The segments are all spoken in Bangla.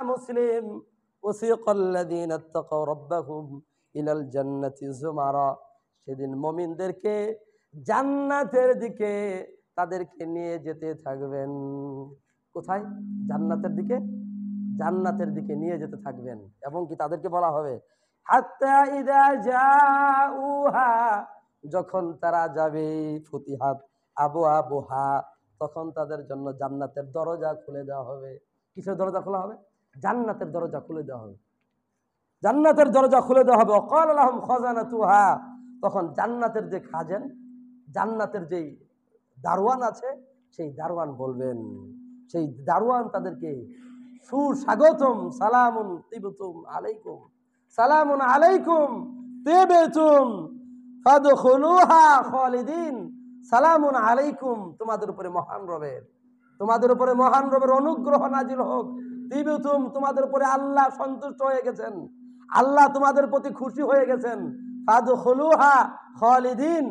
মুসলিম ওয়াসিকাল্লাযীনা ইত্তাকাউ রাব্বাহুম ইলাল জান্নাতি যুমারা, সেদিন মুমিনদেরকে জান্নাতের দিকে তাদেরকে নিয়ে যেতে থাকবেন। কোথায়? জান্নাতের দিকে। জান্নাতের দিকে নিয়ে যেতে থাকবেন এবং কি তাদেরকে বলা হবে হাত্তা ইযা জাউহা, যখন তারা যাবে, ফুতিহাত আবওয়াবুহা, তখন তাদের জন্য জান্নাতের দরজা খুলে দেওয়া হবে। কিসের দরজা খোলা হবে? জান্নাতের দরজা খুলে দেওয়া হবে। জান্নাতের দরজা খুলে দেওয়া হবে। ওয়াকাল লাহুম খাজানাতুহা, তখন জান্নাতের যে খাজেন, জান্নাতের যেই দারওয়ান আছে, সেই দারওয়ান বলবেন, সেই দারওয়ান তাদেরকে সুস্বাগতম, সালামুন তিবতুম আলাইকুম, সালামুন আলাইকুম তিবতুম ফাদখুলুহা খালিদিন, সালামুন আলাইকুম, তোমাদের উপরে মহান রবের, তোমাদের উপরে মহান রবের অনুগ্রহ নাজিল হোক। তিবতুম, তোমাদের উপরে আল্লাহ সন্তুষ্ট হয়ে গেছেন, আল্লাহ তোমাদের প্রতি খুশি হয়ে গেছেন। ফাদখুলুহা খালিদিন,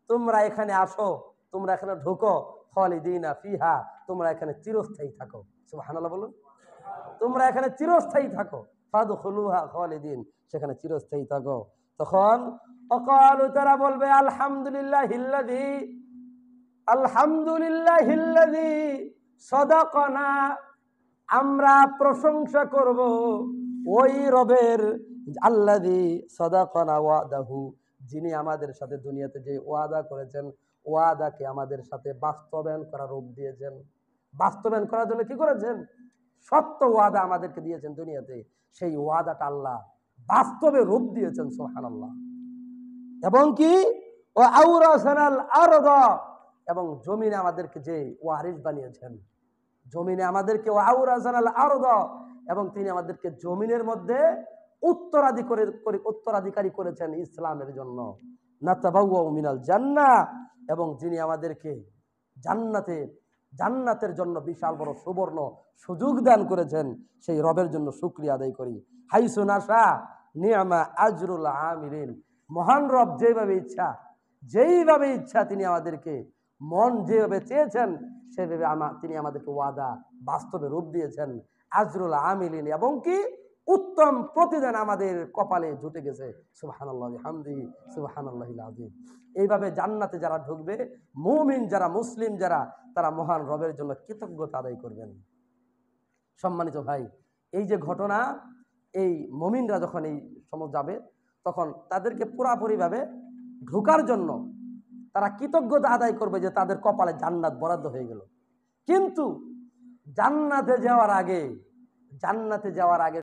তোমরা এখানে আসো, তোমরা এখানে ঢুকো। খালিদিনা ফিহা, তোমরা এখানে চিরস্থায়ী থাকো। সুবহানাল্লাহ বলুন। তোমরা এখানে চিরস্থায়ী থাকো। ফাদখুলুহা খালিদিন, সেখানে চিরস্থায়ী থাকো। তখন অকালু, তারা বলবে আলহামদুলিল্লাহিল্লাযী, আলহামদুলিল্লাহিল্লাযী সাদাকানা, আমরা প্রশংসা করব ওই রবের, আল্লাযী সাদাকানা ওয়াদাহু, যিনি আমাদের সাথে দুনিয়াতে যে ওয়াদা করেছেন, ওয়াদাকে আমাদের সাথে বাস্তবায়ন করার রূপ দিয়েছেন। বাস্তবায়ন করার জন্য কি করেছেন? সত্য ওয়াদা আমাদেরকে দিয়েছেন দুনিয়াতে, সেই ওয়াদাটা আল্লাহ বাস্তবে রূপ দিয়েছেন। সুবহানাল্লাহ। এবং কি ও আওরাসানাল আরদা, এবং জমিনে আমাদেরকে যে ওয়ারিস বানিয়েছেন, জমিনে আমাদেরকে ও আওরাসানাল আরদা, এবং তিনি আমাদেরকে জমিনের মধ্যে উত্তরাধিকারী করেছেন ইসলামের জন্য। নাতাবাওয়াউ মিনাল জান্নাহ, এবং যিনি আমাদেরকে জান্নাতের জন্য বিশাল বড় সুবর্ণ সুযোগ দান করেছেন, সেই রবের জন্য শুকরিয়া আদায় করি। হাইসু নাশা নি'মা আজরুল আমিলিন, মহান রব যেভাবে ইচ্ছা তিনি আমাদেরকে, মন যেভাবে চেয়েছেন সেভাবে তিনি আমাদেরকে ওয়াদা বাস্তবে রূপ দিয়েছেন। আজরুল আমিলিন, এবং কি উত্তম প্রতিদান আমাদের কপালে জুটে গেছে। সুবহানাল্লাহ বিহামদিহি সুবহানাল্লাহিল আযীম। এইভাবে জান্নাতে যারা ঢুকবে, মুমিন যারা, মুসলিম যারা, তারা মহান রবের জন্য কৃতজ্ঞতা আদায় করবেন। সম্মানিত ভাই, এই যে ঘটনা, এই মুমিনরা যখন এই সময় যাবে, তখন তাদেরকে পুরাপুরিভাবে ঢোকার জন্য তারা কৃতজ্ঞতা আদায় করবে যে তাদের কপালে জান্নাত বরাদ্দ হয়ে গেল। কিন্তু জান্নাতে যাওয়ার আগে